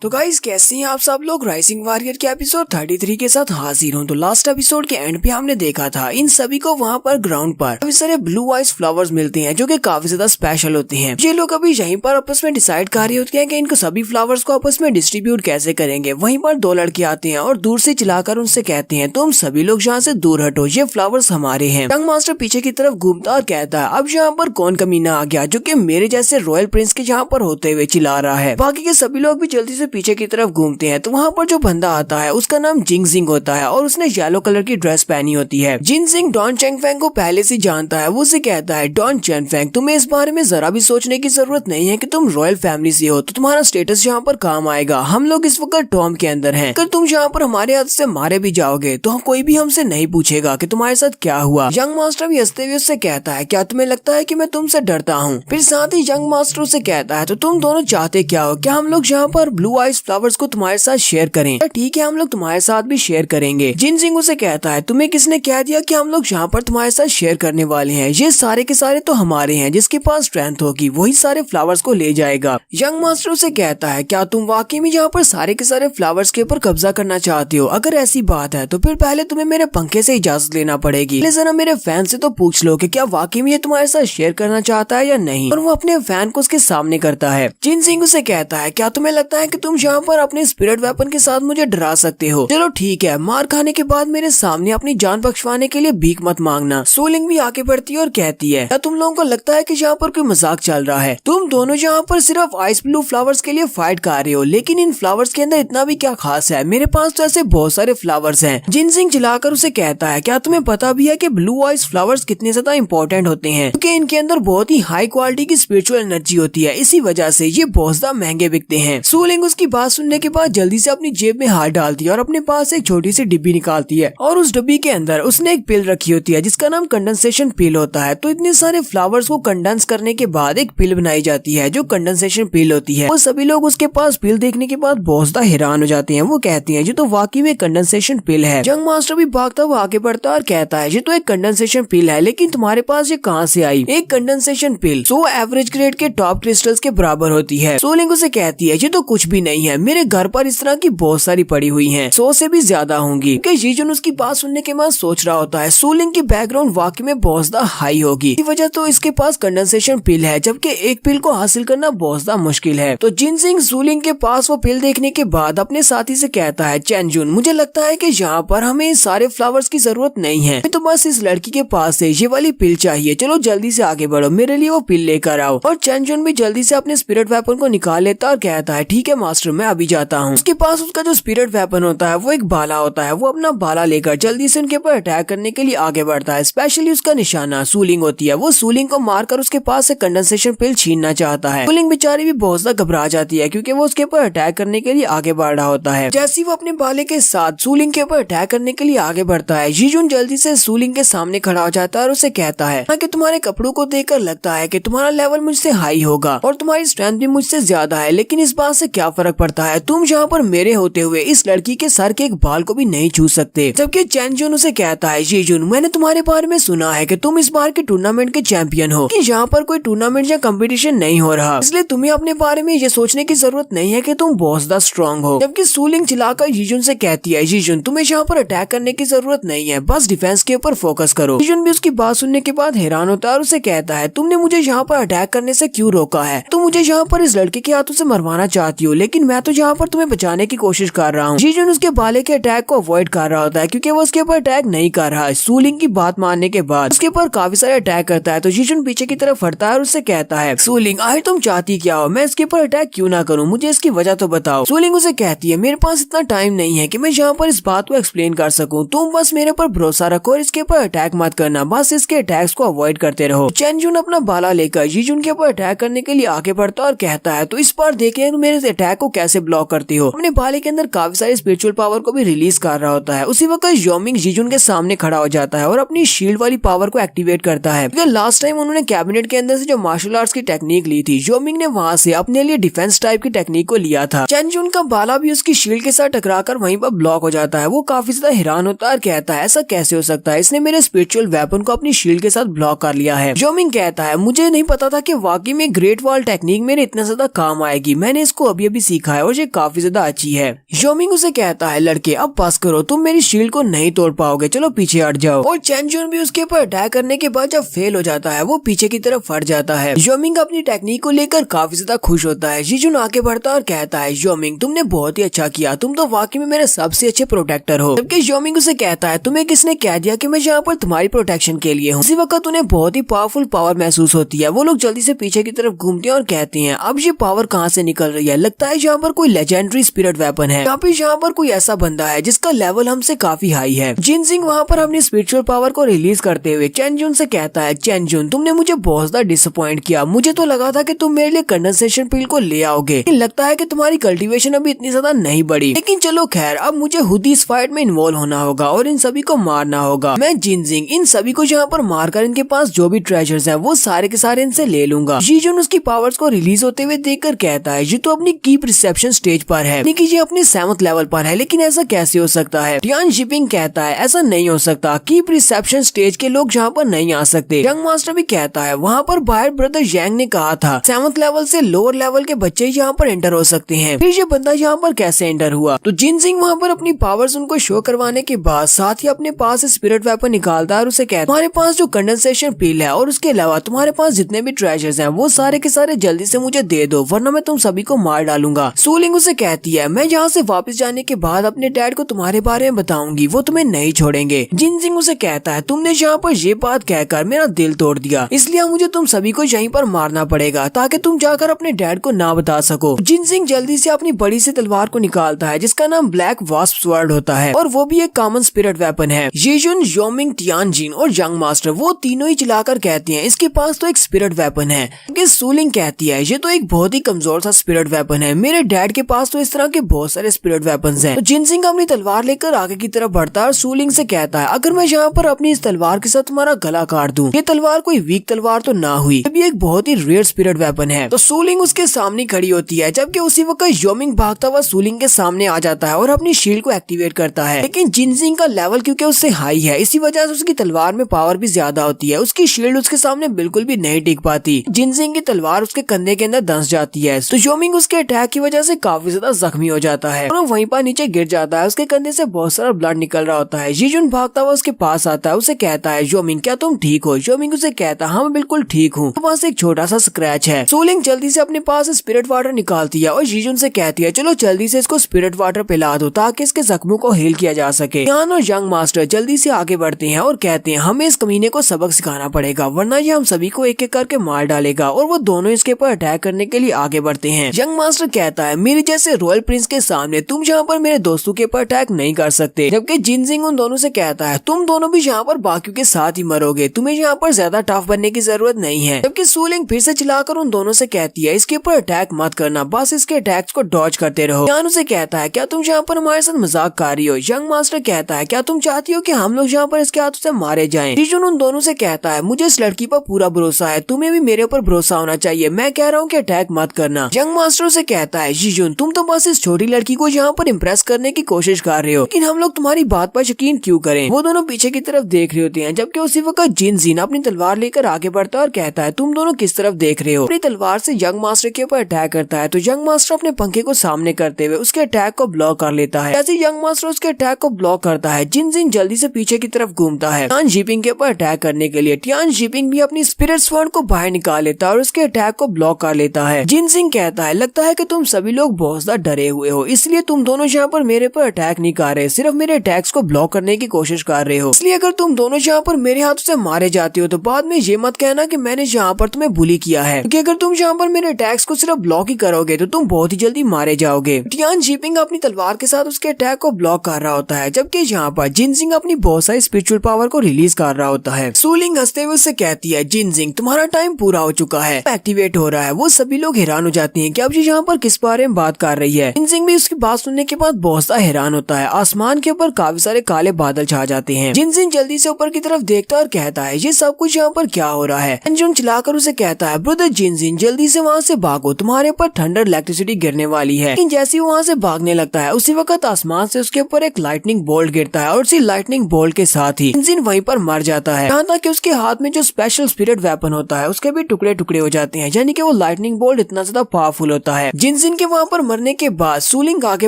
तो गाइस कैसे हैं आप सब लोग। राइजिंग वॉरियर के एपिसोड 33 के साथ हाजिर हूँ। तो लास्ट एपिसोड के एंड पे हमने देखा था इन सभी को वहाँ पर ग्राउंड पर काफी सारे ब्लू आइस फ्लावर्स मिलते हैं जो कि काफी ज्यादा स्पेशल होते हैं। ये लोग अभी यहीं पर आपस में डिसाइड कर रहे होते हैं कि इनको सभी फ्लावर्स को आपस में डिस्ट्रीब्यूट कैसे करेंगे। वहीं पर दो लड़के आते हैं और दूर से चिल्लाकर उनसे कहते हैं तुम सभी लोग यहाँ से दूर हटो, ये फ्लावर्स हमारे हैं। यंग मास्टर पीछे की तरफ घूमता और कहता है अब यहाँ पर कौन कमीना आ गया जो कि मेरे जैसे रॉयल प्रिंस के यहाँ पर होते हुए चिल्ला रहा है। बाकी के सभी लोग भी जल्दी से पीछे की तरफ घूमते हैं तो वहाँ पर जो बंदा आता है उसका नाम जिंगजिंग होता है और उसने येलो कलर की ड्रेस पहनी होती है। जिंगजिंग डॉन चेंगफेंग को पहले से जानता है। वो उसे कहता है डॉन चेंगफेंग तुम्हें इस बारे में जरा भी सोचने की जरूरत नहीं है कि तुम रॉयल फैमिली से हो तो तुम्हारा स्टेटस यहाँ पर काम आएगा। हम लोग इस वक्त टॉम के अंदर हैं। अगर तुम यहाँ पर हमारे हाथ से मारे भी जाओगे तो कोई भी हमसे नहीं पूछेगा कि तुम्हारे साथ क्या हुआ। यंग मास्टर भी हंसते हुए उससे कहता है क्या तुम्हें लगता है कि मैं तुमसे डरता हूँ। फिर साथ ही यंग मास्टर उसे कहता है तो तुम दोनों चाहते क्या हो, क्या हम लोग यहाँ पर ब्लू आइस फ्लावर्स को तुम्हारे साथ शेयर करें? ठीक है हम लोग तुम्हारे साथ भी शेयर करेंगे। जिनजिंग उसे कहता है तुम्हें किसने कह दिया कि हम लोग यहाँ पर तुम्हारे साथ शेयर करने वाले हैं, ये सारे के सारे तो हमारे हैं, जिसके पास स्ट्रेंथ होगी वही सारे फ्लावर्स को ले जाएगा। यंग मास्टर उसे कहता है क्या तुम वाकई में यहाँ पर सारे के सारे फ्लावर्स के ऊपर कब्जा करना चाहते हो? अगर ऐसी बात है तो फिर पहले तुम्हें मेरे पंखे से इजाजत लेना पड़ेगी। जरा मेरे फैन से तो पूछ लो कि क्या वाकई में ये तुम्हारे साथ शेयर करना चाहता है या नहीं। और वो अपने फैन को उसके सामने करता है। जिनजिंग उसे कहता है क्या तुम्हें लगता है कि तुम यहाँ पर अपने स्पिरिट वेपन के साथ मुझे डरा सकते हो? चलो ठीक है, मार खाने के बाद मेरे सामने अपनी जान बख्शवाने के लिए भीख मत मांगना। सोलिंग भी आगे बढ़ती है और कहती है क्या तुम लोगों को लगता है कि यहाँ पर कोई मजाक चल रहा है? तुम दोनों यहाँ पर सिर्फ आइस ब्लू फ्लावर्स के लिए फाइट कर रहे हो, लेकिन इन फ्लावर्स के अंदर इतना भी क्या खास है? मेरे पास तो ऐसे बहुत सारे फ्लावर्स हैं। जिनजिंग चिल्लाकर उसे कहता है क्या तुम्हें पता भी है कि ब्लू आइस फ्लावर्स कितने ज्यादा इंपॉर्टेंट होते हैं? क्योंकि इनके अंदर बहुत ही हाई क्वालिटी की स्पिरिचुअल एनर्जी होती है, इसी वजह से ये बहुत ज्यादा महंगे बिकते हैं। सोलिंग उसकी बात सुनने के बाद जल्दी से अपनी जेब में हाथ डालती है और अपने पास एक छोटी सी डिब्बी निकालती है और उस डिब्बी के अंदर उसने एक पिल रखी होती है जिसका नाम कंडेंसेशन पिल होता है। तो इतने सारे फ्लावर्स को कंडेंस करने के बाद एक पिल बनाई जाती है जो कंडेंसेशन पिल होती है। वो सभी लोग उसके पास पिल देखने के बाद बहुत ज्यादा हैरान हो जाते हैं। वो कहती है ये तो वाकई में कंडेंसेशन पिल है। यंग मास्टर भी भागता हुआ आगे बढ़ता और कहता है ये तो एक कंडेंसेशन पिल है, लेकिन तुम्हारे पास ये कहाँ से आई? एक कंडेंसेशन पिल 100 एवरेज ग्रेड के टॉप क्रिस्टल्स के बराबर होती है। सोलिंग उसे कहती है ये तो कुछ भी नहीं है, मेरे घर पर इस तरह की बहुत सारी पड़ी हुई है, 100 से भी ज्यादा होंगी। जीजन उसकी बात सुनने के बाद सोच रहा होता है सोलिंग की बैकग्राउंड वाकई में बहुत ज्यादा हाई होगी, इसी वजह तो इसके पास कंडेंसेशन पिल है, जबकि एक पिल को हासिल करना बहुत ज्यादा मुश्किल है। तो जिनजिंग सोलिंग के पास वो पिल देखने के बाद अपने साथी से कहता है चेंजुन मुझे लगता है कि यहाँ पर हमें सारे फ्लावर्स की जरूरत नहीं है, तो बस इस लड़की के पास से ये वाली पिल चाहिए, चलो जल्दी से आगे बढ़ो, मेरे लिए वो पिल लेकर आओ। और चेंजुन भी जल्दी से अपने स्पिरिट वेपन को निकाल लेता और कहता है ठीक है मास्टर मैं अभी जाता हूँ। उसके पास उसका जो स्पिरिट वेपन होता है वो एक बाला होता है। वो अपना बाला लेकर जल्दी से उनके ऊपर अटैक करने के लिए आगे बढ़ता है। स्पेशली उसका निशाना सूलिंग होती है। वो सूलिंग को मारकर उसके पास से कंडेंसेशन पिल छीनना चाहता है। सूलिंग बेचारी भी बहुत ज्यादा घबरा जाती है क्योंकि वो उसके ऊपर अटैक करने के लिए आगे बढ़ रहा होता है। जैसे वो अपने बाले के साथ सूलिंग के ऊपर अटैक करने के लिए आगे बढ़ता है, जीजुन जल्दी से सूलिंग के सामने खड़ा हो जाता है और उसे कहता है कि तुम्हारे कपड़ों को देखकर लगता है कि तुम्हारा लेवल मुझसे हाई होगा और तुम्हारी स्ट्रेंथ भी मुझसे ज्यादा है, लेकिन इस बात से क्या फर्क पड़ता है? तुम यहाँ पर मेरे होते हुए इस लड़की के सर के एक बाल को भी नहीं छू सकते। जबकि चेंजुन उसे कहता है जीजुन मैंने तुम्हारे बारे में सुना है कि तुम इस बार के टूर्नामेंट के चैंपियन हो, कि यहाँ पर कोई टूर्नामेंट या कंपटीशन नहीं हो रहा, इसलिए तुम्हें अपने बारे में ये सोचने की जरूरत नहीं है कि तुम बहुत ज्यादा स्ट्रॉन्ग हो। जबकि सूलिंग चिल्लाकर जीजुन से कहती है जीजुन तुम्हें यहाँ पर अटैक करने की जरूरत नहीं है, बस डिफेंस के ऊपर फोकस करो। जीजुन भी उसकी बात सुनने के बाद हैरान होता है और उसे कहता है तुमने मुझे यहाँ पर अटैक करने से क्यों रोका है? तुम मुझे यहाँ पर इस लड़के के हाथों से मरवाना चाहती हो, लेकिन मैं तो यहाँ पर तुम्हें बचाने की कोशिश कर रहा हूँ। जीजुन उसके बाले के अटैक को अवॉइड कर रहा होता है क्योंकि वो उसके ऊपर अटैक नहीं कर रहा है। सूलिंग की बात मानने के बाद उसके ऊपर काफी सारे अटैक करता है। तो जीजुन पीछे की तरफ हटता है और उससे कहता है सूलिंग आखिर तुम चाहती क्या हो? मैं इसके ऊपर अटैक क्यों ना करूँ, मुझे इसकी वजह तो बताओ। सूलिंग उसे कहती है मेरे पास इतना टाइम नहीं है कि मैं यहाँ पर इस बात को एक्सप्लेन कर सकूँ, तुम बस मेरे पर भरोसा रखो और इसके ऊपर अटैक मत करना, बस इसके अटैक्स को अवॉइड करते रहो। चेंजुन अपना बाला लेकर जीजुन के ऊपर अटैक करने के लिए आगे बढ़ता और कहता है तो इस बार देखें मेरे अटैक को कैसे ब्लॉक करती हो। अपने बाले के अंदर काफी सारी स्पिरिचुअल पावर को भी रिलीज कर रहा होता है। उसी वक्त योमिंग जीजुन के सामने खड़ा हो जाता है और अपनी शील्ड वाली पावर को एक्टिवेट करता है क्योंकि लास्ट टाइम उन्होंने कैबिनेट के अंदर से जो मार्शल आर्ट्स की टेक्निक ली थी, योमिंग ने वहाँ से अपने लिए डिफेंस टाइप की टेक्निक को लिया था। चेंजुन का बाला भी उसकी शील्ड के साथ टकराकर वहीं पर ब्लॉक हो जाता है। वो काफी ज्यादा हैरान होता है और कहता है ऐसा कैसे हो सकता है, इसने मेरे स्पिरिचुअल वेपन को अपनी शील्ड के साथ ब्लॉक कर लिया है। योमिंग कहता है मुझे नहीं पता था कि वाकई में ग्रेट वॉल टेक्निक मेरे इतना ज्यादा काम आएगी, मैंने इसको अभी अभी सीखा है और ये काफी ज्यादा अच्छी है। योमिंग उसे कहता है लड़के अब पास करो, तुम मेरी शील्ड को नहीं तोड़ पाओगे, चलो पीछे हट जाओ। और चेंजुन भी उसके ऊपर अटैक करने के बाद जब फेल हो जाता है वो पीछे की तरफ हट जाता है। योमिंग अपनी टेक्निक को लेकर काफी ज्यादा खुश होता है। जीजुन आगे बढ़ता है और कहता है योमिंग तुमने बहुत ही अच्छा किया, तुम तो वाकई में मेरे सबसे अच्छे प्रोटेक्टर हो। जबकि योमिंग उसे कहता है तुम्हें किसने कह दिया कि मैं यहाँ पर तुम्हारी प्रोटेक्शन के लिए हूँ। इसी वक्त उन्हें बहुत ही पावरफुल पावर महसूस होती है। वो लोग जल्दी से पीछे की तरफ घूमते हैं और कहते हैं अब ये पावर कहाँ से निकल रही है, लगता है यहाँ पर कोई लेजेंडरी स्पिरिट वेपन है, यहाँ पर कोई ऐसा बंदा है जिसका लेवल हमसे काफी हाई है। जिनजिंग वहाँ पर अपनी स्पिरिचुअल पावर को रिलीज करते हुए चेंजुन से कहता है चेंजुन तुमने मुझे बहुत ज्यादा डिसअपॉइंट किया, मुझे तो लगा था कि तुम मेरे लिए कंडेंसेशन पील को ले आओगे, लगता है कि तुम्हारी कल्टीवेशन अभी इतनी ज्यादा नहीं बढ़ी। लेकिन चलो खैर, अब मुझे खुद ही इस फाइट में इन्वॉल्व होना होगा और इन सभी को मारना होगा। मैं जिनजिंग इन सभी को यहाँ पर मारकर इनके पास जो भी ट्रेजर्स हैं वो सारे के सारे इनसे ले लूंगा। जीजुन उसकी पावर्स को रिलीज होते हुए देखकर कहता है ये तो अपनी कीप रिसेप्शन स्टेज पर है, यानी कि ये अपने 7th लेवल पर है, लेकिन ऐसा कैसे हो सकता है। टियान शिपिंग कहता है ऐसा नहीं हो सकता, कीप रिसेप्शन स्टेज के लोग यहाँ पर नहीं आ सकते। यंग मास्टर भी कहता है वहाँ पर बाहर ब्रदर यांग ने कहा था 7th लेवल से लोअर लेवल के बच्चे यहाँ पर एंटर हो सकते हैं, फिर ये बंदा यहाँ पर कैसे एंटर हुआ। तो जिनजिंग वहाँ पर अपनी पावर्स उनको शो करवाने के बाद साथ ही अपने पास स्पिरिट वेपन निकालता है और उसे कहता है तुम्हारे पास जो कंडेंसेशन पील है और उसके अलावा तुम्हारे पास जितने भी ट्रेजर्स हैं वो सारे के सारे जल्दी से मुझे दे दो, वरना मैं तुम सभी को मार डालूंगा। सूलिंग उसे कहती है मैं यहाँ से वापस जाने के बाद अपने डैड को तुम्हारे बारे में बताऊंगी, वो तुम्हें नहीं छोड़ेंगे। जिनजिंग उसे कहता है तुमने यहाँ पर ये बात कहकर मेरा दिल तोड़ दिया, इसलिए मुझे तुम सभी को यहीं पर मारना पड़ेगा ताकि तुम जाकर अपने डैड को ना बता सको। जिनजिंग जल्दी से अपनी बड़ी सी तलवार को निकालता है जिसका नाम ब्लैक वास्प स्वर्ड होता है और वो भी एक कॉमन स्पिरिट वेपन है। येजुन, योमिंग, टियानजिन और यंग मास्टर वो तीनों ही चलाकर कहते हैं इसके पास तो एक स्पिरिट वेपन है। सूलिंग कहती है ये तो एक बहुत ही कमजोर सा स्पिरिट वेपन है, मेरे डैड के पास तो इस तरह के बहुत सारे स्पिरिट वेपन्स हैं। तो जिनजिंग अपनी तलवार लेकर आगे की तरफ बढ़ता है और सूलिंग से कहता है अगर मैं यहाँ पर अपनी इस तलवार के साथ तुम्हारा गला काट दूं, ये तलवार कोई वीक तलवार तो ना हुई, ये भी एक बहुत ही रेयर स्पिरिट वेपन है। तो सूलिंग उसके सामने खड़ी होती है, जबकि उसी वक्त योमिंग भागता हुआ सूलिंग के सामने आ जाता है और अपनी शील्ड को एक्टिवेट करता है। लेकिन जिनजिंग का लेवल क्योंकि उससे हाई है, इसी वजह से उसकी तलवार में पावर भी ज्यादा होती है, उसकी शील्ड उसके सामने बिल्कुल भी नहीं टिक पाती। जिनजिंग की तलवार उसके कंधे के अंदर धंस जाती है, तो योमिंग उसके अटैक की वजह से काफी ज्यादा जख्मी हो जाता है और वहीं पर नीचे गिर जाता है, उसके कंधे से बहुत सारा ब्लड निकल रहा होता है। जीजुन भागता हुआ उसके पास आता है, उसे कहता है योमिंग क्या तुम ठीक हो। योमिंग उसे कहता है हाँ मैं बिल्कुल ठीक हूँ, पास एक छोटा सा स्क्रैच है। सूलिंग जल्दी से अपने पास स्पिरिट वाटर निकालती है और जीजुन से कहती है चलो जल्दी से इसको स्पिरिट वाटर पिला दो ताकि इसके जख्मों को हील किया जा सके। टियान और यंग मास्टर जल्दी से आगे बढ़ते हैं और कहते हैं हमें इस कमीने को सबक सिखाना पड़ेगा, वरना ये हम सभी को एक एक करके मार डालेगा। और वो दोनों इसके ऊपर अटैक करने के लिए आगे बढ़ते हैं। यंग मास्टर कहता है मेरे जैसे रॉयल प्रिंस के सामने तुम यहाँ पर मेरे दोस्तों के ऊपर अटैक नहीं कर सकते। जबकि जिनजिंग उन दोनों से कहता है तुम दोनों भी यहाँ पर बाकियों के साथ ही मरोगे, तुम्हें यहाँ पर ज्यादा टफ बनने की जरूरत नहीं है। जबकि सूलिंग फिर से चिल्लाकर उन दोनों से कहती है इसके ऊपर अटैक मत करना, बस इसके अटैक्स को डॉज करते रहो। टियान उसे कहता है क्या तुम यहाँ पर हमारे साथ मजाक कर रही हो। यंग मास्टर कहता है क्या तुम चाहती हो कि हम लोग यहाँ पर इसके हाथों से मारे जाएं। जीजुन उन दोनों से कहता है मुझे इस लड़की पर पूरा भरोसा है, तुम्हें भी मेरे ऊपर भरोसा होना चाहिए, मैं कह रहा हूँ कि अटैक मत करना। यंग मास्टर से कहता है जीजुन तुम तो बस इस छोटी लड़की को यहाँ पर इम्प्रेस करने की कोशिश कर रहे हो, लेकिन हम लोग तुम्हारी बात पर यकीन क्यों करें। वो दोनों पीछे की तरफ देख रहे होते हैं, जबकि उसी वक्त जिनजिन अपनी तलवार लेकर आगे बढ़ता है और कहता है तुम दोनों किस तरफ देख रहे हो। अपनी तलवार से यंग मास्टर के ऊपर अटैक करता है, तो यंग मास्टर अपने पंखे को सामने करते हुए उसके अटैक को ब्लॉक कर लेता है। जैसे यंग मास्टर उसके अटैक को ब्लॉक करता है, जिनजिन जल्दी से पीछे की तरफ घूमता है टियान शिपिंग के ऊपर अटैक करने के लिए। टियान शिपिंग भी अपनी स्पिरिट स्वॉर्ड को बाहर निकाल लेता है और उसके अटैक को ब्लॉक कर लेता है। जिनजिन कहता है लगता है कि तुम सभी लोग बहुत ज्यादा डरे हुए हो, इसलिए तुम दोनों यहाँ पर मेरे पर अटैक नहीं कर रहे, सिर्फ मेरे अटैक्स को ब्लॉक करने की कोशिश कर रहे हो। इसलिए अगर तुम दोनों यहाँ पर मेरे हाथों से मारे जाते हो तो बाद में ये मत कहना कि मैंने यहाँ पर तुम्हें बुली किया है, क्योंकि अगर तुम यहाँ पर मेरे अटैक्स को सिर्फ ब्लॉक ही करोगे तो तुम बहुत ही जल्दी मारे जाओगे। टियान शिपिंग अपनी तलवार के साथ उसके अटैक को ब्लॉक कर रहा होता है, जबकि यहाँ पर जिनजिंग अपनी बहुत सारी स्पिरिचुअल पावर को रिलीज कर रहा होता है। सूलिंग हंसते हुए उससे कहती है जिनजिंग तुम्हारा टाइम पूरा हो चुका है, एक्टिवेट हो रहा है। वो सभी लोग हैरान हो जाते हैं कि अब ये यहाँ पर किस बारे में बात कर रही है। जिनजिंग भी उसकी बात सुनने के बाद बहुत सा हैरान होता है। आसमान के ऊपर काफी सारे काले बादल छा जाते हैं। जिनजिंग जल्दी से ऊपर की तरफ देखता है और कहता है ये सब कुछ यहाँ पर क्या हो रहा है। एंजुन चिल्लाकर उसे कहता है ब्रदर जिनजिंग जल्दी से वहाँ से भागो, तुम्हारे ऊपर थंडर इलेक्ट्रिसिटी गिरने वाली है। लेकिन जैसे ही वहाँ से भागने लगता है उसी वक्त आसमान से उसके ऊपर एक लाइटनिंग बोल्ट गिरता है और उसी लाइटनिंग बोल्ट के साथ ही जिनजिन वहीं पर मर जाता है। यहाँ तक कि उसके हाथ में जो स्पेशल स्पिरिट वेपन होता है उसके भी टुकड़े टुकड़े हो जाते हैं, यानी कि वो लाइटनिंग बोल्ट इतना ज्यादा पावरफुल होता है। जिनजिन जिनजिन के वहाँ पर मरने के बाद सूलिंग आगे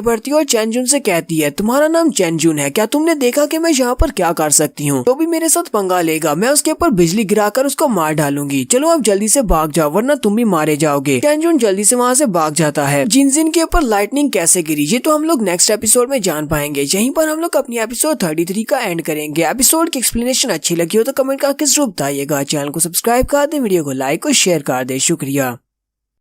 बढ़ती है और चैनजुन से कहती है तुम्हारा नाम चैनजुन है, क्या तुमने देखा कि मैं यहाँ पर क्या कर सकती हूँ? तो भी मेरे साथ पंगा लेगा, मैं उसके ऊपर बिजली गिराकर उसको मार डालूंगी। चलो अब जल्दी से भाग जाओ वरना तुम भी मारे जाओगे। चैनजुन जल्दी से वहाँ से भाग जाता है। जिनजिन के ऊपर लाइटनिंग कैसे गिरी ये तो हम लोग नेक्स्ट एपिसोड में जान पाएंगे। यहीं पर हम लोग अपनी एपिसोड 33 का एंड करेंगे। एपिसोड की एक्सप्लेनेशन अच्छी लगी हो तो कमेंट करके जरूर बताइएगा। चैनल को सब्सक्राइब कर दे, वीडियो को लाइक और शेयर कर दे। शुक्रिया।